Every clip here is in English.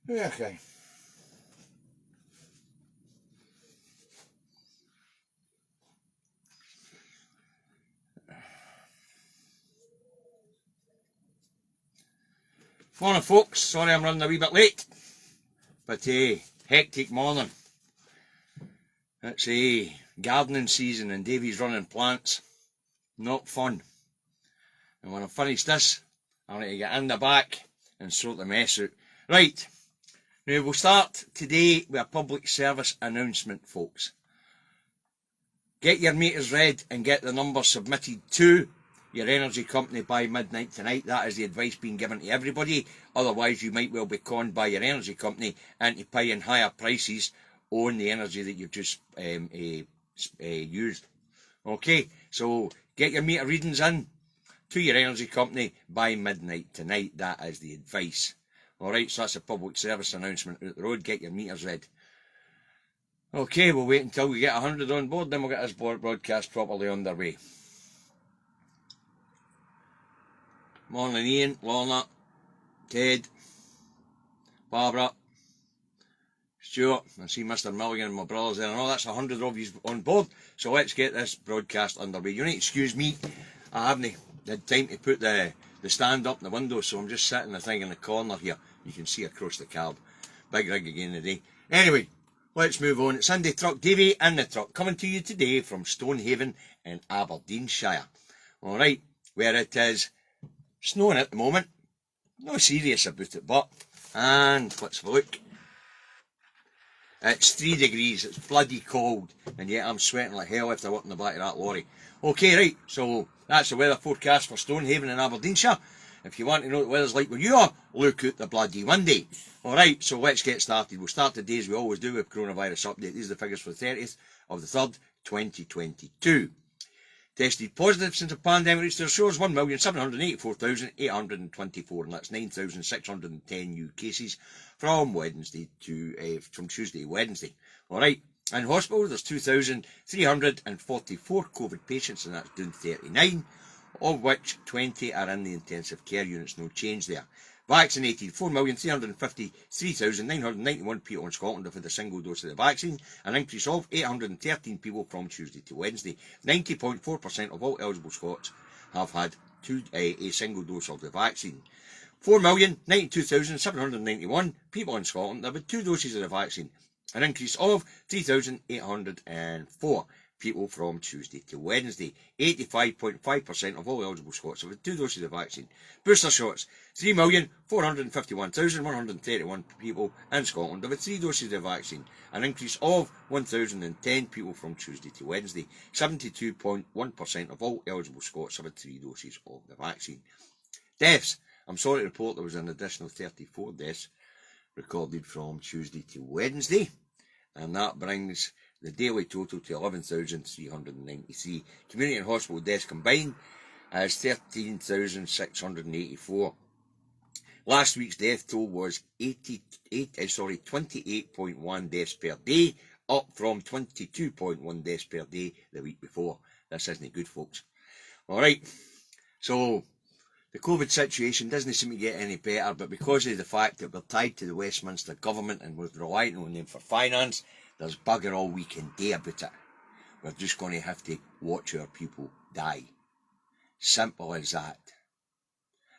Okay. Morning folks, sorry I'm running a wee bit late, but hectic morning. It's gardening season and Davy's running plants, not fun. And when I've finished this, I need to get in the back and sort the mess out. Right, now we'll start today with a public service announcement, folks. Get your meters read and get the numbers submitted to your energy company by midnight tonight. That is the advice being given to everybody. Otherwise, you might well be conned by your energy company into paying higher prices on the energy that you've just used. Okay, so get your meter readings in to your energy company by midnight tonight. That is the advice. Alright, so that's a public service announcement out the road. Get your meters read. Okay, we'll wait until we get 100 on board, then we'll get this broadcast properly underway. Morning Ian, Lorna, Ted, Barbara, Stuart. I see Mr. Milligan and my brothers there. I know that's 100 of you on board, so let's get this broadcast underway. You need to excuse me, I haven't had time to put the stand up in the window, so I'm just sitting the thing in the corner here. You can see across the cab. Big rig again today. Anyway, let's move on. It's Indytruck Davy in the truck, coming to you today from Stonehaven in Aberdeenshire. Alright, where it is snowing at the moment. No serious about it, but, and let's have a look. It's 3 degrees, it's bloody cold, and yet I'm sweating like hell after working the back of that lorry. Okay, right, so that's the weather forecast for Stonehaven in Aberdeenshire. If you want to know what the weather's like where you are, look out the bloody window. Alright, so let's get started. We'll start the day as we always do with coronavirus update. These are the figures for the 30th of the 3rd, 2022. Tested positive since the pandemic reached their shores, 1,784,824, and that's 9,610 new cases from Tuesday to Wednesday. Alright, in hospital there's 2,344 COVID patients, and that's down 39, of which 20 are in the intensive care units, no change there. Vaccinated, 4,353,991 people in Scotland have had a single dose of the vaccine, an increase of 813 people from Tuesday to Wednesday. 90.4% of all eligible Scots have had a single dose of the vaccine. 4,092,791 people in Scotland have had 2 doses of the vaccine, an increase of 3,804 people from Tuesday to Wednesday. 85.5% of all eligible Scots have had 2 doses of the vaccine. Booster shots, 3,451,131 people in Scotland have had 3 doses of the vaccine, an increase of 1,010 people from Tuesday to Wednesday. 72.1% of all eligible Scots have had 3 doses of the vaccine. Deaths, I'm sorry to report there was an additional 34 deaths recorded from Tuesday to Wednesday, and that brings the daily total to 11,393. Community and hospital deaths combined as 13,684. Last week's death toll was 28.1 deaths per day, up from 22.1 deaths per day the week before. This isn't good, folks. Alright, so the COVID situation doesn't seem to get any better, but because of the fact that we're tied to the Westminster government and we're relying on them for finance, there's bugger all we can do about it. We're just going to have to watch our people die. Simple as that.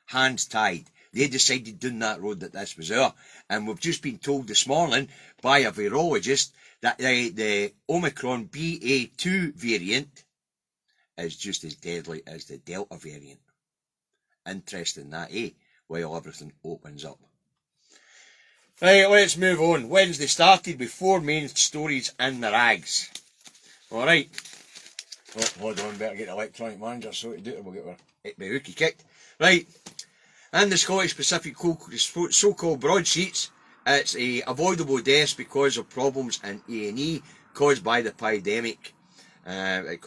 Hands tied. They decided down that road that this was there. And we've just been told this morning by a virologist that the Omicron BA2 variant is just as deadly as the Delta variant. Interesting that, eh? While everything opens up. Right, let's move on. Wednesday started with 4 main stories in the rags. Alright. Oh, hold on, better get the electronic manager so to do it, we'll get our hookie kicked. Right. In the Scottish Pacific so-called broadsheets, it's a avoidable deaths because of problems in A&E caused by the pandemic. Pandemic.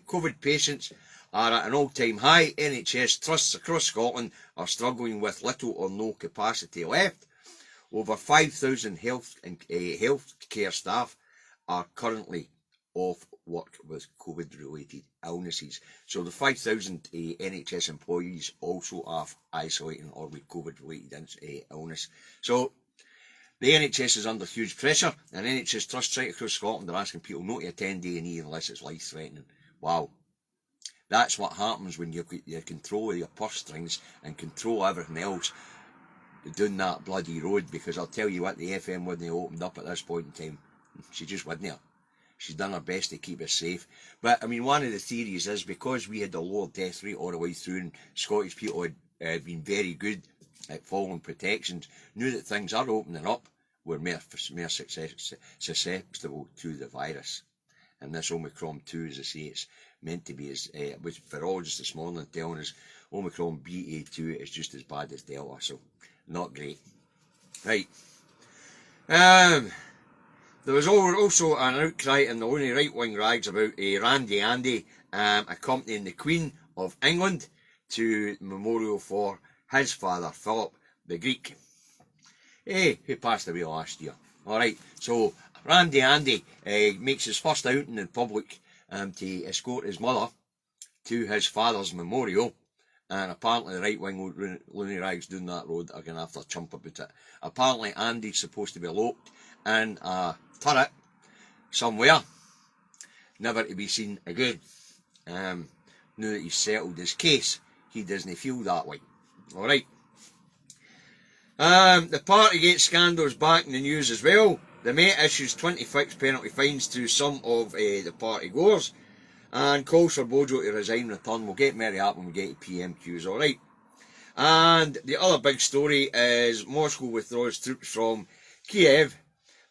COVID patients are at an all-time high. NHS trusts across Scotland are struggling with little or no capacity left. Over 5,000 healthcare staff are currently off work with COVID-related illnesses. So the 5,000 NHS employees also are isolating or with COVID-related illness. So the NHS is under huge pressure, and NHS trusts right across Scotland are asking people not to attend A&E unless it's life-threatening. Wow. That's what happens when you've got your control of your purse strings and control everything else down that bloody road, because I'll tell you what, the FM wouldn't have opened up at this point in time. She just wouldn't have. She's done her best to keep us safe. But, I mean, one of the theories is because we had a lower death rate all the way through and Scottish people had been very good at following protections, knew that things are opening up, we're more susceptible to the virus. And this Omicron 2, as I say, it's meant to be, as was virologists this morning telling us, Omicron BA2 is just as bad as Delta, so not great. Right. There was also an outcry in the only right-wing rags about Randy Andy accompanying the Queen of England to the memorial for his father, Philip the Greek, who passed away last year. Alright, so Randy Andy makes his first outing in public to escort his mother to his father's memorial, and apparently the right-wing loony rags down that road are going to have to chump about it. Apparently Andy's supposed to be eloped in a turret somewhere, never to be seen again. Now that he's settled his case, he doesn't feel that way. Alright. The Partygate scandal is back in the news as well. The Met issues 26 penalty fines to some of the party goers and calls for Bojo to resign and return. We'll get Mary up when we get to PMQs, alright. And the other big story is Moscow withdraws troops from Kiev,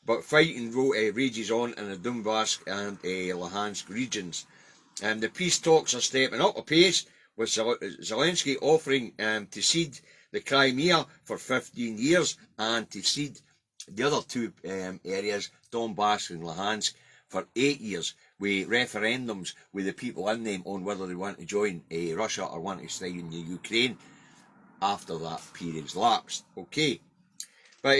but fighting rages on in the Donbass and Luhansk regions. The peace talks are stepping up a pace, with Zelensky offering to cede the Crimea for 15 years and to cede the other two areas, Donbass and Luhansk, for 8 years, with referendums with the people in them on whether they want to join Russia or want to stay in the Ukraine after that period's lapsed. Okay, but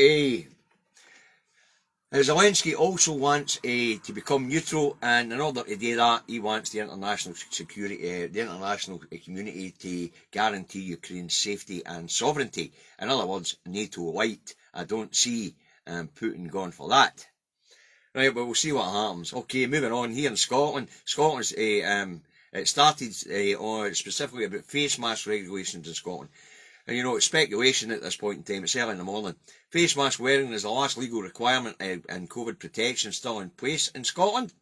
Zelensky also wants to become neutral, and in order to do that, he wants the international community to guarantee Ukraine's safety and sovereignty. In other words, NATO light. I don't see Putin going for that. Right, but we'll see what happens. Okay, moving on here in Scotland. Scotland's it started specifically about face mask regulations in Scotland. And you know, it's speculation at this point in time, it's early in the morning. Face mask wearing is the last legal requirement and COVID protection still in place in Scotland.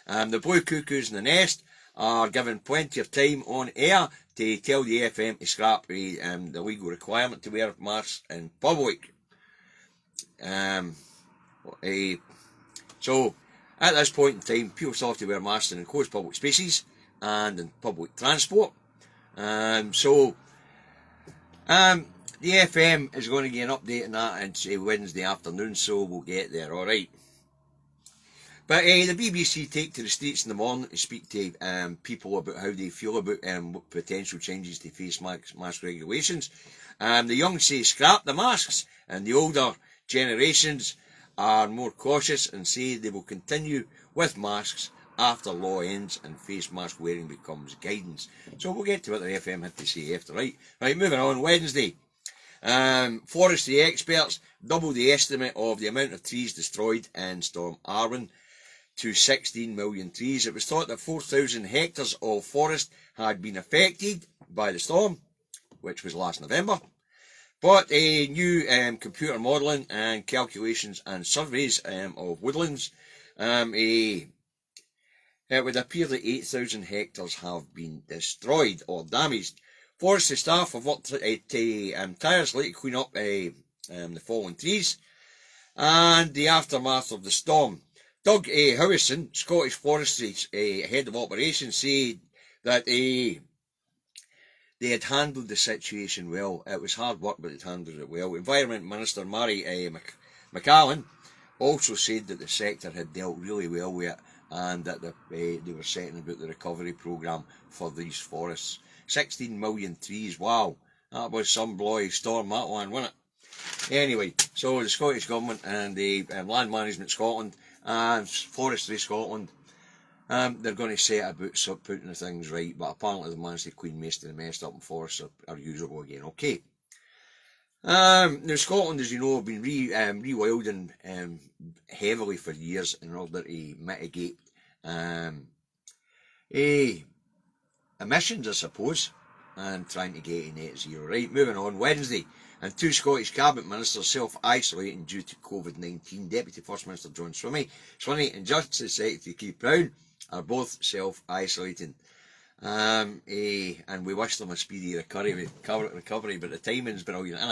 The Blue Cuckoos in the Nest are given plenty of time on air to tell the FM to scrap the legal requirement to wear masks in public. So, at this point in time, people still have to wear masks in enclosed public spaces and in public transport. The FM is going to get an update on that on Wednesday afternoon, so we'll get there, alright. But the BBC take to the streets in the morning to speak to people about how they feel about potential changes to face mask regulations. The young say scrap the masks, and the older generations are more cautious and say they will continue with masks after law ends and face mask wearing becomes guidance. So we'll get to what the FM had to say after, right? Right, moving on, Wednesday. Forestry experts double the estimate of the amount of trees destroyed in Storm Arwen to 16 million trees. It was thought that 4,000 hectares of forest had been affected by the storm, which was last November. But a new computer modelling and calculations and surveys of woodlands, it would appear that 8,000 hectares have been destroyed or damaged. Forestry staff have worked tirelessly to clean up the fallen trees and the aftermath of the storm. Doug Howison, Scottish Forestry's head of operations, said that they had handled the situation well. It was hard work, but they handled it well. Environment Minister Mary McAllen also said that the sector had dealt really well with it and that they were setting about the recovery programme for these forests. 16 million trees, wow, that was some bloody storm, that one, wasn't it? Anyway, so the Scottish Government and the Land Management Scotland and Forestry Scotland they're going to set about putting the things right, but apparently the man's the Queen messed up and forests are usable again. Okay. Now Scotland, as you know, have been rewilding heavily for years in order to mitigate emissions, I suppose, and trying to get a net zero. Right, moving on. Wednesday, and 2 Scottish cabinet ministers self-isolating due to COVID-19. Deputy First Minister John Swinney and Justice Secretary Keith Brown are both self-isolating. And we wish them a speedy recovery, but the timing's brilliant, isn't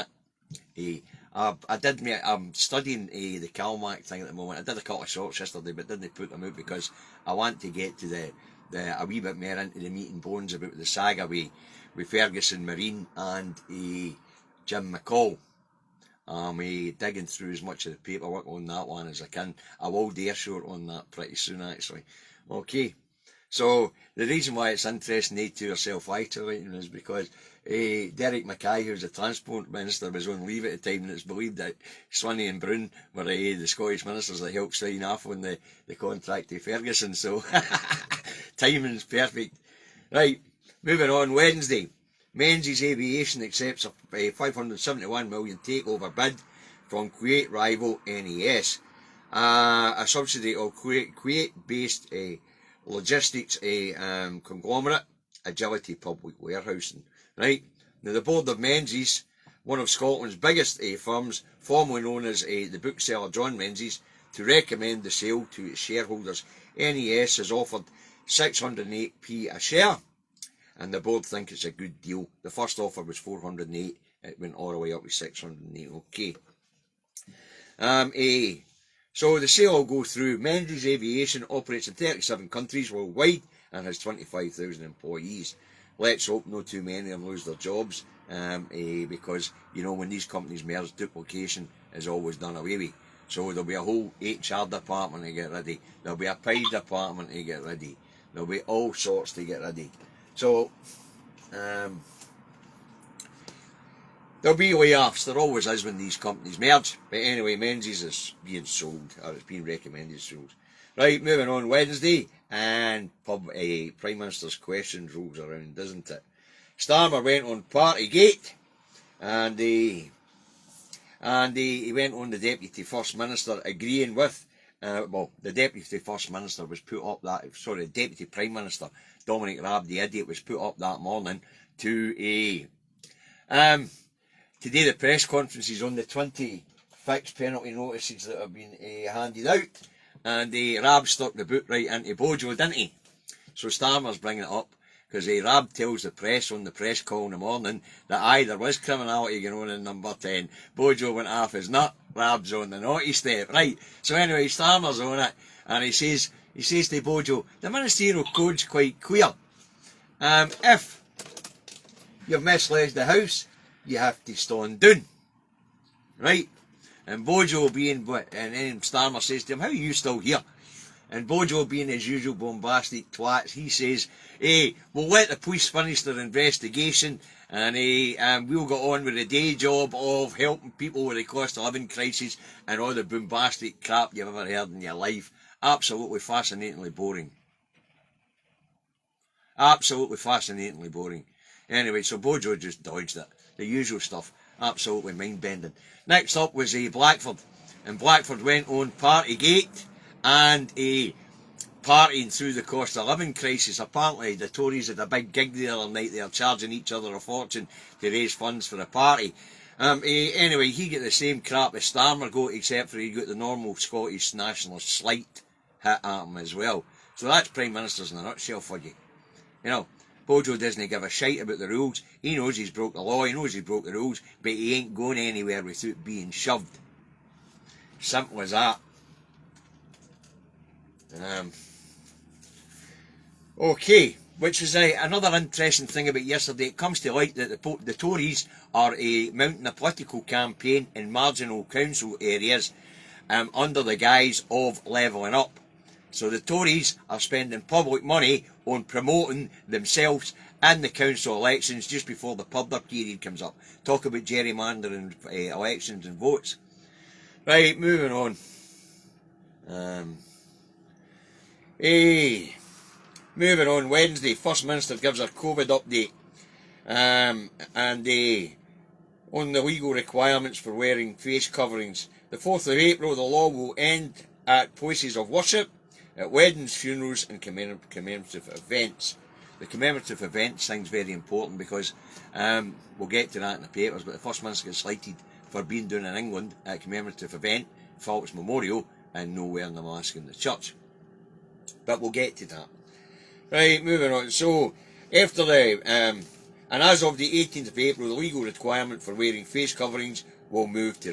it? I'm studying the CalMac thing at the moment. I did a couple of shorts yesterday, but didn't put them out because I want to get to a wee bit more into the meat and bones about the saga with Ferguson Marine and Jim McCall. I'm digging through as much of the paperwork on that one as I can. I will do a short on that pretty soon, actually. Okay. So the reason why it's interesting they two are self-isolating is because Derek Mackay, who's the Transport Minister, was on leave at the time, and it's believed that Swinney and Brown were the Scottish ministers that helped sign off on the contract to Ferguson. So timing's perfect. Right, moving on. Wednesday, Menzies Aviation accepts a $571 million takeover bid from Kuwait rival NES, a subsidy of Kuwait-based logistics conglomerate Agility Public Warehousing. Right, now the board of Menzies, one of Scotland's biggest firms, formerly known as the bookseller John Menzies, to recommend the sale to its shareholders. NES has offered 608p a share, and the board think it's a good deal. The first offer was 408, it went all the way up to 608. Okay. So the sale will go through. Menzies Aviation operates in 37 countries worldwide and has 25,000 employees. Let's hope no too many of them lose their jobs, because, you know, when these companies merge, duplication is always done away with. So there'll be a whole HR department to get ready. There'll be a pay department to get ready. There'll be all sorts to get ready. So, there'll be layoffs. There always is when these companies merge. But anyway, Menzies is being sold, or it's being recommended sold. Right, moving on. Wednesday, and Prime Minister's questions rolls around, doesn't it? Starmer went on Partygate, and he went on the Deputy First Minister agreeing with, the Deputy First Minister was put up the Deputy Prime Minister, Dominic Raab, the idiot, was put up that morning to do the press conferences on the 20 fixed penalty notices that have been handed out. And Raab stuck the boot right into Bojo, didn't he? So Starmer's bringing it up, because Raab tells the press on the press call in the morning that there was criminality going on in number 10. Bojo went off his nut, Raab's on the naughty step. Right, so anyway, Starmer's on it, and he says to Bojo, the ministerial code's quite clear. If you've misled the House, you have to stand down. Right? And Bojo and then Starmer says to him, how are you still here? And Bojo, being his usual bombastic twat, he says, we'll let the police finish their investigation, and we'll go on with the day job of helping people with the cost of living crisis and all the bombastic crap you've ever heard in your life. Absolutely fascinatingly boring. Absolutely fascinatingly boring. Anyway, so Bojo just dodged it. The usual stuff. Absolutely mind-bending. Next up was Blackford. And Blackford went on Partygate and partying through the cost of living crisis. Apparently the Tories had a big gig the other night. They were charging each other a fortune to raise funds for a party. Anyway, he got the same crap as Starmer got, except for he got the normal Scottish nationalist slight hit at him as well. So that's Prime Ministers in a nutshell for you. You know, Bojo doesn't give a shite about the rules. He knows he's broke the law, he knows he broke the rules, but he ain't going anywhere without being shoved. Simple as that. Okay, which is another interesting thing about yesterday. It comes to light that the Tories are mounting a political campaign in marginal council areas under the guise of levelling up. So the Tories are spending public money on promoting themselves in the council elections just before the purdah period comes up. Talk about gerrymandering elections and votes. Right, moving on. moving on, Wednesday, First Minister gives her COVID update. And on the legal requirements for wearing face coverings. The 4th of April, the law will end at places of worship, at weddings, funerals and commemorative events. The commemorative events thing's very important because we'll get to that in the papers, but the First Minister gets slighted for being down in England at a commemorative event, Falk's Memorial, and no wearing the mask in the church. But we'll get to that. Right, moving on. So, after the, and as of the 18th of April, the legal requirement for wearing face coverings will move to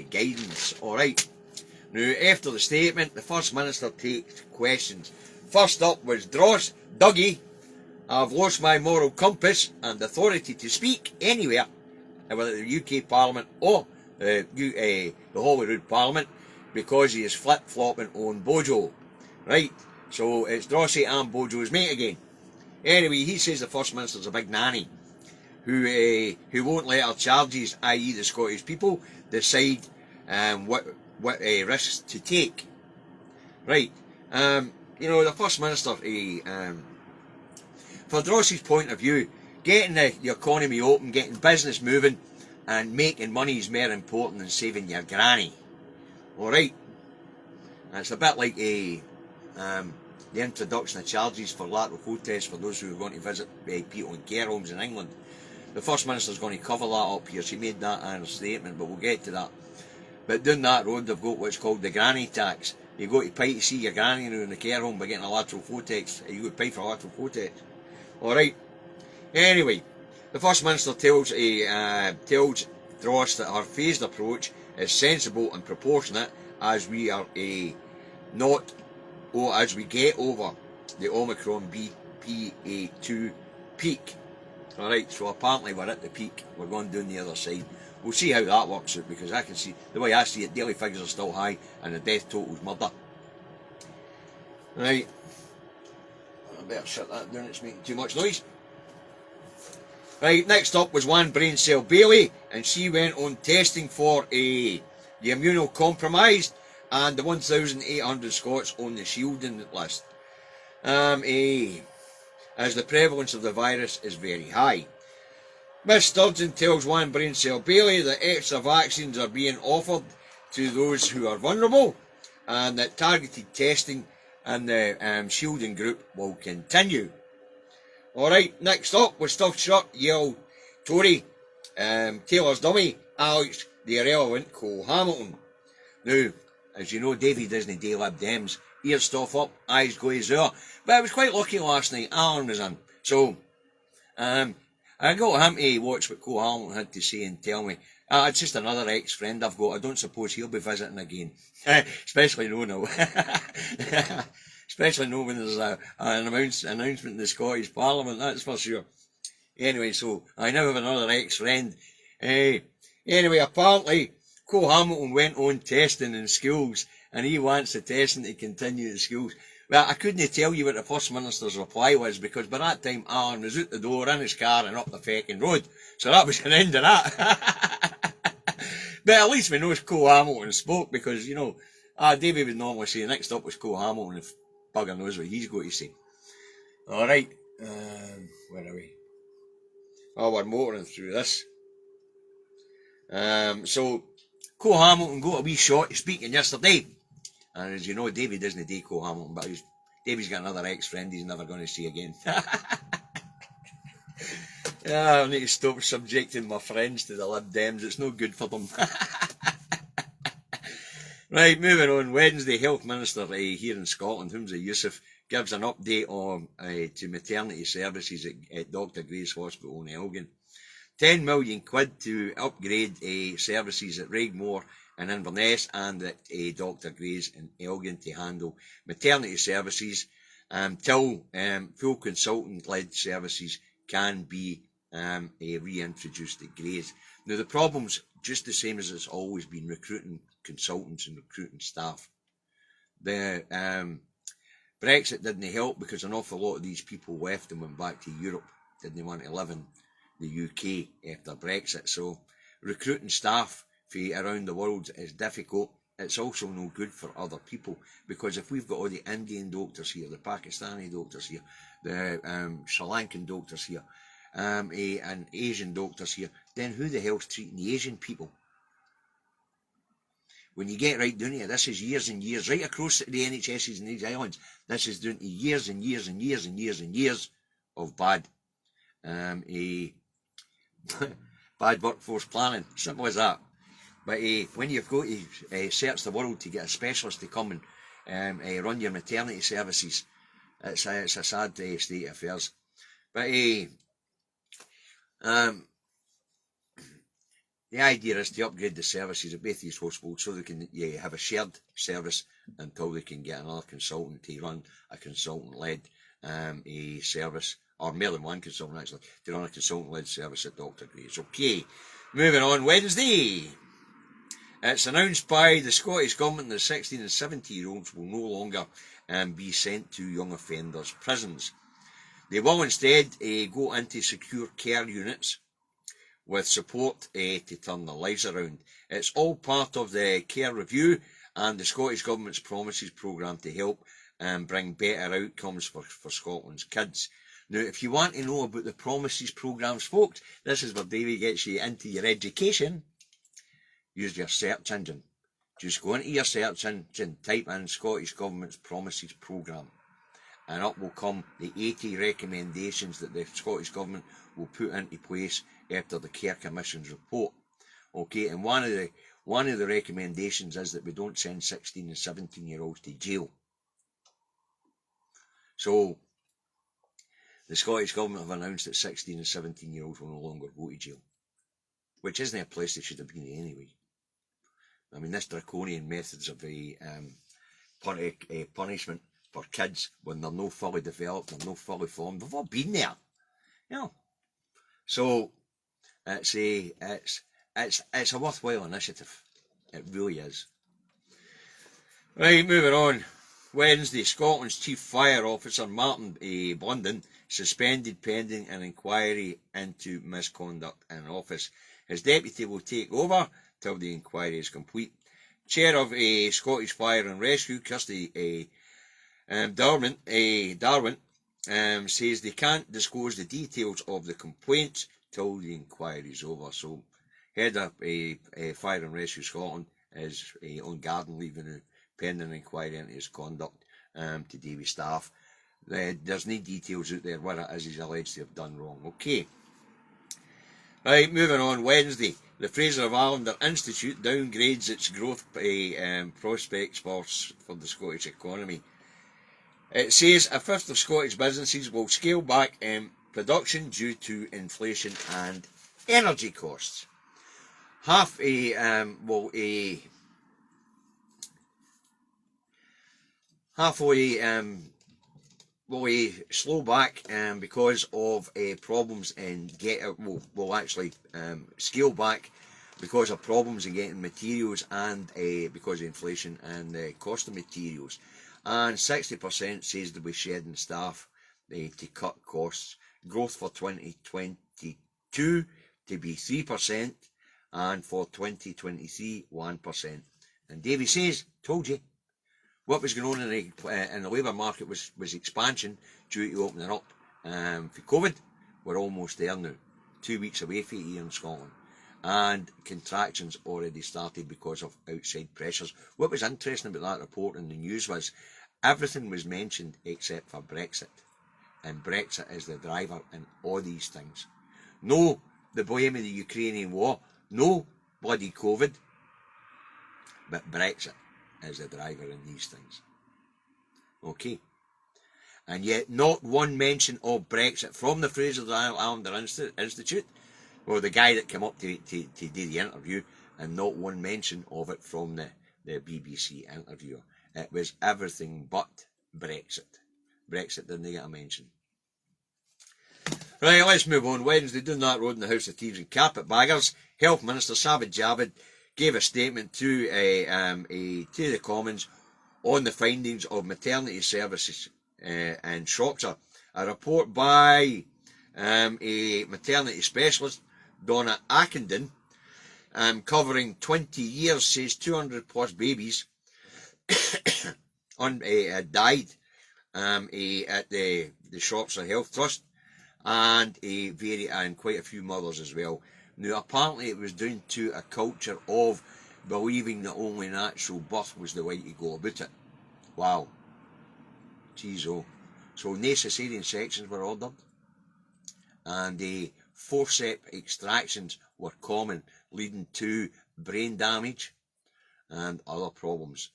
guidance. Alright. Now, after the statement, the First Minister takes questions. First up was Dross, Dougie, I've lost my moral compass and authority to speak anywhere, whether the UK Parliament or the Holyrood Parliament, because he is flip-flopping on Bojo. Right, so it's Drossy and Bojo's mate again. Anyway, he says the First Minister's a big nanny who won't let our charges, i.e. the Scottish people, decide what risks to take. Right, you know, the First Minister, for Drossy's point of view, getting the economy open, getting business moving and making money is more important than saving your granny. Alright, it's a bit like the introduction of charges for lateral flow tests for those who are going to visit people in care homes in England. The First Minister's going to cover that up here. She made that in her statement, but we'll get to that. But down that road they've got what's called the granny tax. You go to pay to see your granny now in the care home by getting a lateral flow test. You go to pay for a lateral flow test. Alright. Anyway, the First Minister tells Dross that her phased approach is sensible and proportionate as we are as we get over the Omicron BPA2 peak. Alright, so apparently we're at the peak. We're going down the other side. We'll see how that works out, because I can see, the way I see it, daily figures are still high and the death total's murder. Right. I better shut that down, it's making too much noise. Right, next up was one brain cell Bailey, and she went on testing for the immunocompromised and the 1,800 Scots on the shielding list. As the prevalence of the virus is very high. Miss Sturgeon tells one brain cell Bailey that extra vaccines are being offered to those who are vulnerable, and that targeted testing and the shielding group will continue. Alright, next up was Stuffed Shirt, Yale Tory, Taylor's dummy, Alex the irrelevant Cole Hamilton. Now, as you know, Davy doesn't do Lib Dems. Ears stuff up, eyes go azure. But I was quite lucky last night, Alan was in. So, I got him to watch what Cole Hamilton had to say and tell me. It's just another ex-friend I've got. I don't suppose he'll be visiting again. Especially now. Especially now when there's an announcement in the Scottish Parliament, that's for sure. Anyway, so I now have another ex-friend. Anyway, apparently, Cole Hamilton went on testing in schools, and he wants the testing to continue in schools. Well, I couldn't tell you what the First Minister's reply was, because by that time Alan was out the door in his car and up the feckin' road. So that was the end of that. But at least we know Cole Hamilton spoke, because, you know, Davy would normally say next up was Cole Hamilton, if bugger knows what he's got to say. Alright, where are we? Oh, we're motoring through this. So, Cole Hamilton got a wee shot speaking yesterday. And as you know, Davy doesn't date Cole Hamilton, but Davy's got another ex-friend he's never going to see again. I need to stop subjecting my friends to the Lib Dems, it's no good for them. Right, moving on. Wednesday, Health Minister here in Scotland, Humza Yousaf, gives an update on to maternity services at Dr. Gray's Hospital in Elgin. 10 million quid to upgrade services at Regmore in Inverness and at Dr. Gray's in Elgin to handle maternity services till full consultant-led services can be reintroduced at Gray's. Now, the problem's just the same as it's always been, recruiting consultants and recruiting staff. The Brexit didn't help, because an awful lot of these people left and went back to Europe, didn't want to live in the UK after Brexit. So recruiting staff from around the world is difficult, it's also no good for other people, because if we've got all the Indian doctors here, the Pakistani doctors here, the Sri Lankan doctors here, and Asian doctors here, then who the hell's treating the Asian people? When you get right down to it, this is years and years, right across the NHSs in these islands, this is down to years and years and years and years and years of bad bad workforce planning. Simple as that. But when you've got to search the world to get a specialist to come and run your maternity services, it's a sad state of affairs. But the idea is to upgrade the services at both these hospitals so they can have a shared service until they can get another consultant to run a consultant-led service, or more than one consultant actually, to run a consultant-led service at Dr. Gray's. Okay, moving on. Wednesday. It's announced by the Scottish Government that 16 and 17-year-olds will no longer be sent to young offenders' prisons. They will instead go into secure care units with support to turn their lives around. It's all part of the care review and the Scottish Government's Promises programme to help bring better outcomes for Scotland's kids. Now, if you want to know about the Promises programmes, folks, this is where Davy gets you into your education. Use your search engine. Just go into your search engine, type in Scottish Government's Promises programme, and up will come the 80 recommendations that the Scottish Government will put into place after the Care Commission's report. Okay, and one of the recommendations is that we don't send 16 and 17-year-olds to jail. So the Scottish Government have announced that 16 and 17-year-olds will no longer go to jail, which isn't a place they should have been anyway. I mean, this draconian methods of punishment for kids when they're not fully developed, they're not fully formed, they've all been there, you know. So it's a worthwhile initiative. It really is. Right, moving on. Wednesday, Scotland's Chief Fire Officer Martin Blunden suspended pending an inquiry into misconduct in office. His deputy will take over till the inquiry is complete. Chair of Scottish Fire and Rescue, Kirsty Darwin, says they can't disclose the details of the complaints till the inquiry is over. So, head of Fire and Rescue Scotland is on garden leave now, pending an inquiry into his conduct to Davy staff. There's no details out there what it is he's alleged to have done wrong. Okay. Right, moving on. Wednesday, the Fraser of Allender Institute downgrades its growth prospects for the Scottish economy. It says a fifth of Scottish businesses will scale back production due to inflation and energy costs. Half will slow back because of problems in will actually scale back because of problems in getting materials and because of inflation and the cost of materials. And 60% says they'll be shedding staff to cut costs. Growth for 2022 to be 3% and for 2023 1%. And Davy says, told you. What was going on in the labour market was expansion due to opening up for COVID. We're almost there now, 2 weeks away from it here in Scotland. And contractions already started because of outside pressures. What was interesting about that report in the news was everything was mentioned except for Brexit. And Brexit is the driver in all these things. No the blame of the Ukrainian war, no bloody COVID, but Brexit is the driver in these things. Okay. And yet not one mention of Brexit from the Fraser of Allender Institute, or the guy that came up to do the interview, and not one mention of it from the BBC interviewer. It was everything but Brexit. Brexit didn't get a mention. Right, let's move on. Wednesday, down that road in the House of Thieves and Carpetbaggers, Health Minister Sajid Javid gave a statement to the Commons on the findings of maternity services in Shropshire. A report by a maternity specialist, Donna Ackenden, covering 20 years, says 200 plus babies died at the Shropshire Health Trust, and quite a few mothers as well. Now, apparently it was down to a culture of believing that only natural birth was the way to go about it. Wow. Jeez, oh. So no cesarean sections were ordered, and forceps extractions were common, leading to brain damage and other problems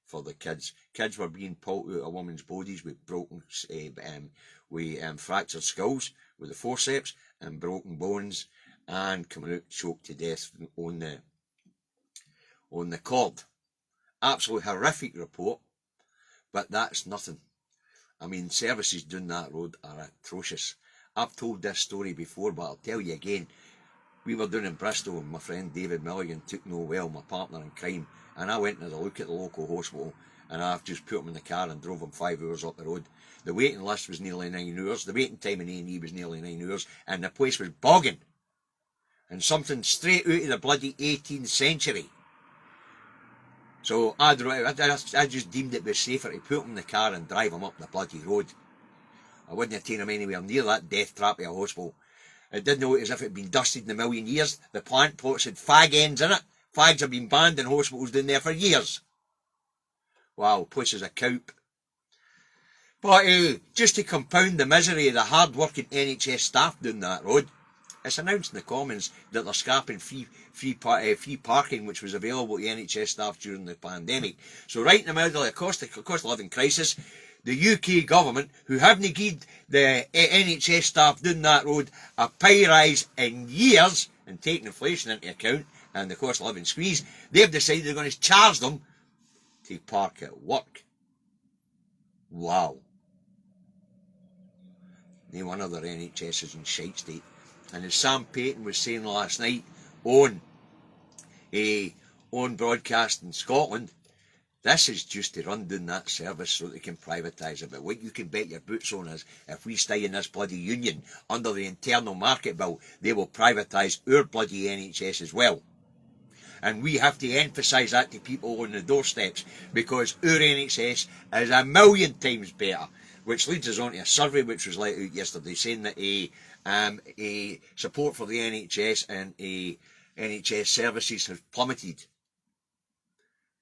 for the kids. Kids were being pulled out of women's bodies with fractured skulls with the forceps and broken bones, and coming out choked to death on the cord. Absolutely horrific report, but that's nothing. I mean, services down that road are atrocious. I've told this story before, but I'll tell you again. We were down in Bristol and my friend David Milligan took no well, my partner in crime, and I went and had a look at the local hospital, and I've just put him in the car and drove him 5 hours up the road. The waiting list was nearly 9 hours, the waiting time in A&E was nearly 9 hours, and the place was bogging. And something straight out of the bloody 18th century. So I just deemed it was safer to put him in the car and drive him up the bloody road. I wouldn't have taken him anywhere near that death trap of a hospital. It didn't look as if it had been dusted in a million years. The plant pots had fag ends in it. Fags have been banned in hospitals down there for years. Wow, place is a cope. But just to compound the misery of the hard-working NHS staff down that road, it's announced in the Commons that they're scrapping free parking, which was available to NHS staff during the pandemic. So right in the middle of the cost of living crisis, the UK government, who haven't given the NHS staff down that road a pay rise in years, and taking inflation into account and the cost of living squeeze, they've decided they're going to charge them to park at work. Wow. No wonder their NHS is in shite state. And as Sam Payton was saying last night on broadcast in Scotland, this is just to run down that service so they can privatise it. But what you can bet your boots on is, if we stay in this bloody union under the internal market bill, they will privatise our bloody NHS as well. And we have to emphasise that to people on the doorsteps, because our NHS is a million times better. Which leads us on to a survey which was let out yesterday, saying that support for the NHS and NHS services has plummeted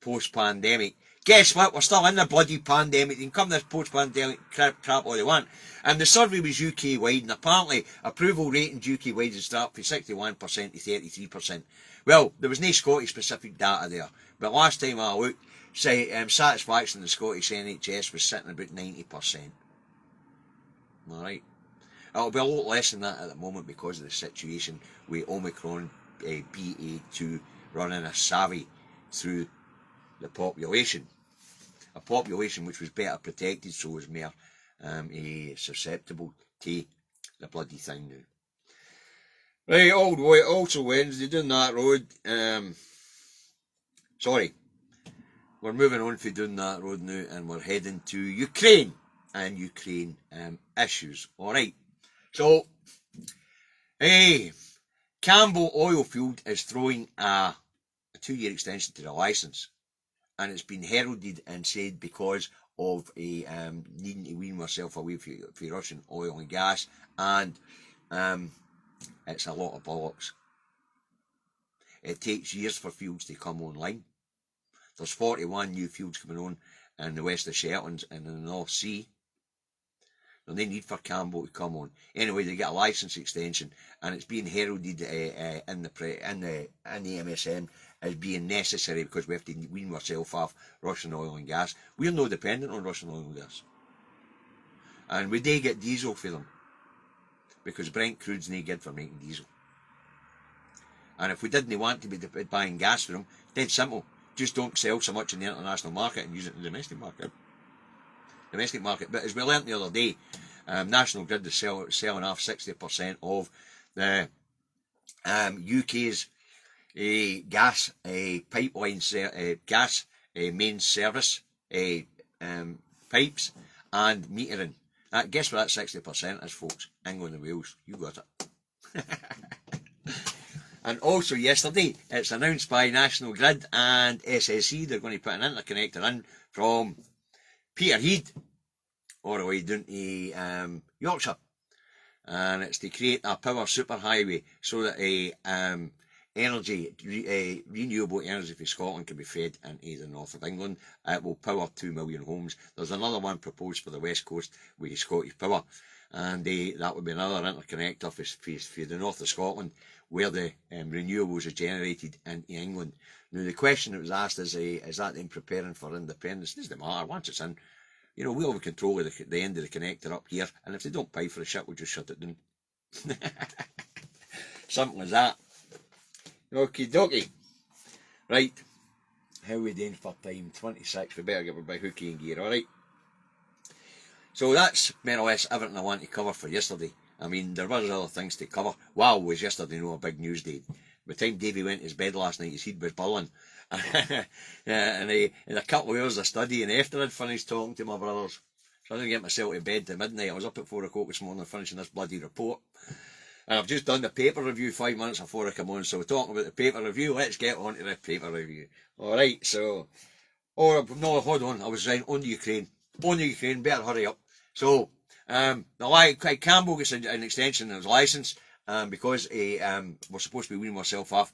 post-pandemic. Guess what? We're still in the bloody pandemic. They can come this post-pandemic crap all they want. And the survey was UK-wide, and apparently approval ratings UK-wide has dropped from 61% to 33%. Well, there was no Scottish-specific data there, but last time I looked, satisfaction in the Scottish NHS was sitting about 90%. Alright. It'll be a lot less than that at the moment because of the situation with Omicron BA2 running a savvy through the population. A population which was better protected, so was more susceptible to the bloody thing now. Right, also Wednesday, down that road, we're moving on from down that road now, and we're heading to Ukraine and Ukraine issues. Alright, so Campbell Oilfield is throwing a 2-year extension to the licence, and it's been heralded and said because of needing to wean myself away from Russian oil and gas, and it's a lot of bollocks. It takes years for fields to come online. There's 41 new fields coming on in the west of Shetlands and in the North Sea. There's no need for Campbell to come on. Anyway, they get a licence extension, and it's being heralded in the MSN as being necessary because we have to wean ourselves off Russian oil and gas. We're no dependent on Russian oil and gas. And we do get diesel for them, because Brent crude's no good for making diesel. And if we didn't want to be buying gas for them, dead simple. Just don't sell so much in the international market and use it in the domestic market. But as we learnt the other day, National Grid is selling off 60% of the UK's gas pipeline, gas main service pipes and metering. Guess what that 60% is, folks? England and Wales. You got it. And also yesterday, it's announced by National Grid and SSE they're going to put an interconnector in from Peterhead all the way down to Yorkshire. And it's to create a power superhighway so that renewable energy for Scotland can be fed into the north of England. It will power 2 million homes. There's another one proposed for the west coast with Scottish Power, and that would be another interconnector for the north of Scotland, where the renewables are generated into England. Now the question that was asked is that them preparing for independence? It doesn't matter. Once it's in, you know, we'll have control of the end of the connector up here, and if they don't pay for the shit, we'll just shut it down. Something like that. Okie dokie. Right. How are we doing for time? 26. We better get our big hooky in gear, alright? So that's more or less everything I want to cover for yesterday. I mean, there was other things to cover. Wow, was yesterday no a big news day. By the time Davy went to his bed last night, his head was burling. And in a couple of hours of study, and after I'd finished talking to my brothers, so I didn't get myself to bed till midnight. I was up at 4 o'clock this morning finishing this bloody report. And I've just done the paper review 5 minutes before I come on, so we're talking about the paper review. Let's get on to the paper review. Alright, so, no, hold on, I was saying on the Ukraine, better hurry up. So, Campbell gets an extension of his licence, because we're supposed to be weaning myself off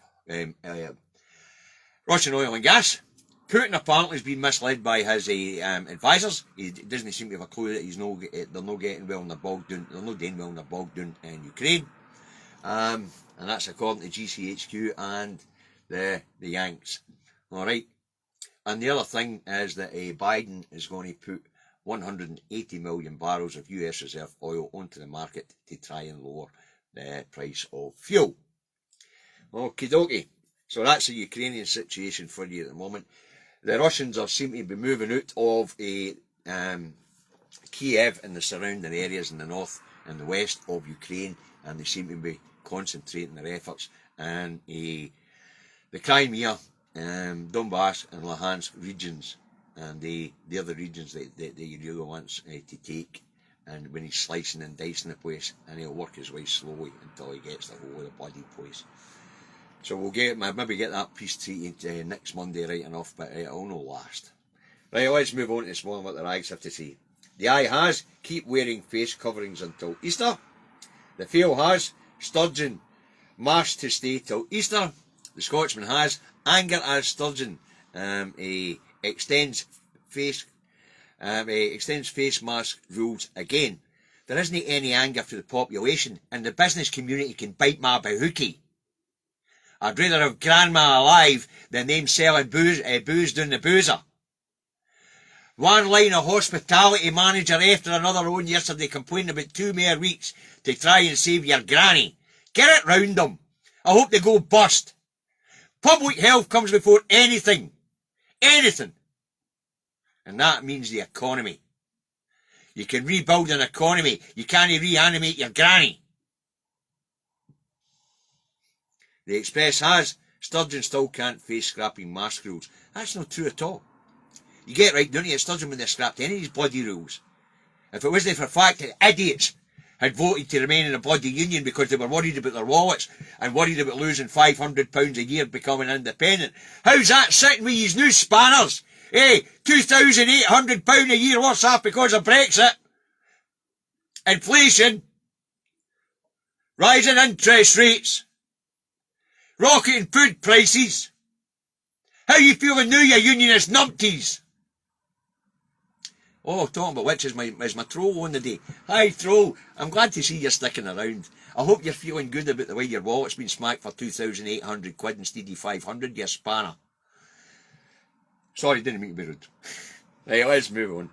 Russian oil and gas. Putin apparently has been misled by his advisors. He doesn't seem to have a clue that they're not getting well in the bog down. They're not doing well in the bog down in Ukraine, and that's according to GCHQ and the Yanks. All right. And the other thing is that Biden is going to put 180 million barrels of US reserve oil onto the market to try and lower the price of fuel. Okie dokie. So that's the Ukrainian situation for you at the moment. The Russians seem to be moving out of Kiev and the surrounding areas in the north and the west of Ukraine, and they seem to be concentrating their efforts in the Crimea, Donbass and Luhansk regions, and they're the regions that he really wants to take. And when he's slicing and dicing the place, and he'll work his way slowly until he gets the whole of the bloody place. So we'll maybe get that peace treaty next Monday right enough, but it'll not last. Right, let's move on to this morning what the rags have to say. The eye has, keep wearing face coverings until Easter. The Fail has, sturgeon, mask to stay till Easter. The Scotsman has, anger as sturgeon, extends face mask rules again. There isn't any anger for the population, and the business community can bite my bahookie. I'd rather have grandma alive than them selling booze down the boozer. One line of hospitality manager after another on yesterday complaining about 2 more weeks to try and save your granny. Get it round them. I hope they go bust. Public health comes before anything. Anything. And that means the economy. You can rebuild an economy. You can't reanimate your granny. The Express has, sturgeon still can't face scrapping mask rules. That's not true at all. You get right, don't you? Sturgeon when they scrapped any of these bloody rules. If it wasn't for the fact that idiots had voted to remain in the bloody union because they were worried about their wallets and worried about losing £500 a year becoming independent. How's that sitting with these new spanners? £2,800 a year, what's that because of Brexit? Inflation. Rising interest rates. Rocketing food prices. How you feeling now, you unionist numpties? Oh, talking about which is my troll on the day. Hi, troll. I'm glad to see you're sticking around. I hope you're feeling good about the way your wallet's been smacked for 2,800 quid instead of 500, you spanner. Sorry, didn't mean to be rude. Right, let's move on.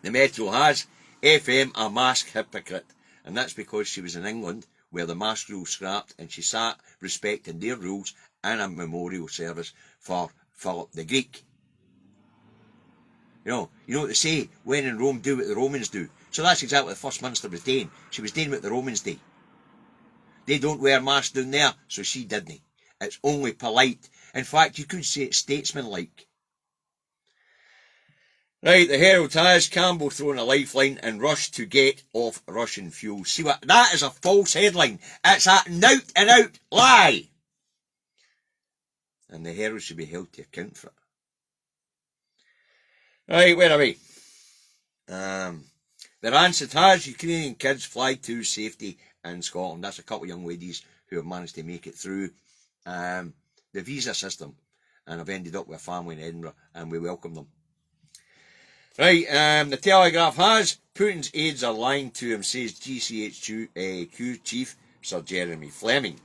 The Metro has FM a mask hypocrite, and that's because she was in England where the mask rule scrapped and she sat respecting their rules in a memorial service for Philip the Greek. You know what they say, when in Rome, do what the Romans do. So that's exactly what the First Minister was doing. She was doing what the Romans did. They don't wear masks down there, so she didn't. It's only polite. In fact, you could say it's statesmanlike. Right, the Herald has Campbell throwing a lifeline and rush to get off Russian fuel. See what? That is a false headline. It's a out and out lie. and the heroes should be held to account for it. Right, where are we? The Rancid has Ukrainian kids fly to safety in Scotland. That's a couple of young ladies who have managed to make it through the visa system and have ended up with a family in Edinburgh, and we welcome them. Right, the Telegraph has Putin's aides are lying to him, says GCHQ chief Sir Jeremy Fleming.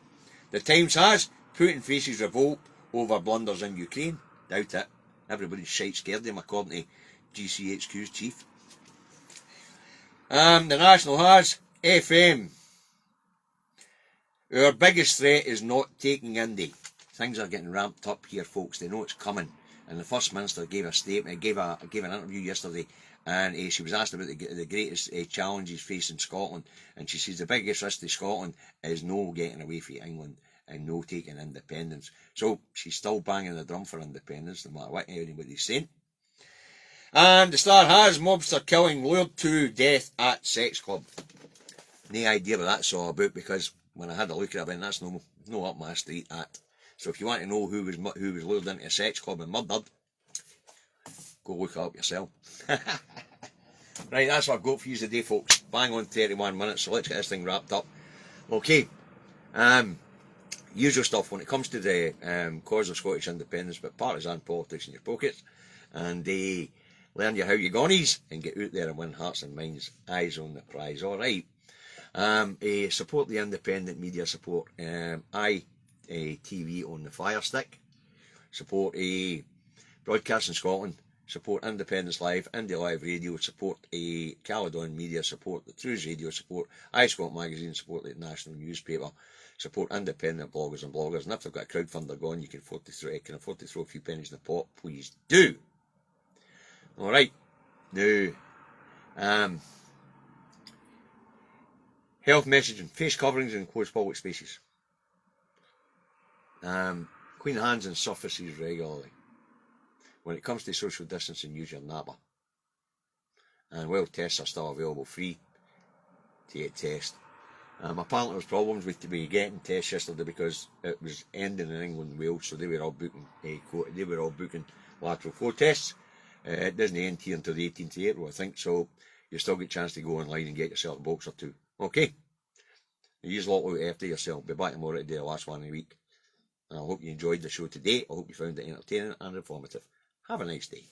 The Times has Putin faces revolt over blunders in Ukraine. Doubt it. Everybody's shite scared of him, according to GCHQ's chief. The National has FM. Our biggest threat is not taking Indy. Things are getting ramped up here, folks. They know it's coming. And the First Minister gave a statement, gave an interview yesterday, and she was asked about the greatest challenges facing Scotland, and she says the biggest risk to Scotland is no getting away from England and no taking independence. So she's still banging the drum for independence, no matter what anybody's saying. And the Star has mobster killing lured to death at sex club. No idea what that's all about, because when I had a look at it, that's no up my street. That. So if you want to know who was lured into a sex club and murdered, go look it up yourself. Right, that's what I've got for you today, folks. Bang on 31 minutes, so let's get this thing wrapped up. Okay, usual stuff when it comes to the cause of Scottish independence, but partisan politics in your pockets, and learn your how you gonnies and get out there and win hearts and minds. Eyes on the prize. All right. Support the independent media. Support ITV on the Fire Stick. Support Broadcasting Scotland. Support Independence Live, Indie Live Radio. Support Caledon Media. Support the Trues Radio. Support iScot Magazine. Support the national newspaper. Support independent bloggers and bloggers. And if they've got a crowdfunder going, you can afford to throw a few pennies in the pot. Please do. All right. Now, health messaging, face coverings in closed public spaces. Clean hands and surfaces regularly. When it comes to social distancing, use your NAPA. And while tests are still available free to get tested. Apparently there was problems with getting tests yesterday because it was ending in England and Wales, so they were all booking lateral flow tests. It doesn't end here until the 18th of April, I think, so you still get a chance to go online and get yourself a box or two. Okay. You lot look after yourself. Be back tomorrow to do the last one of the week. And I hope you enjoyed the show today. I hope you found it entertaining and informative. Have a nice day.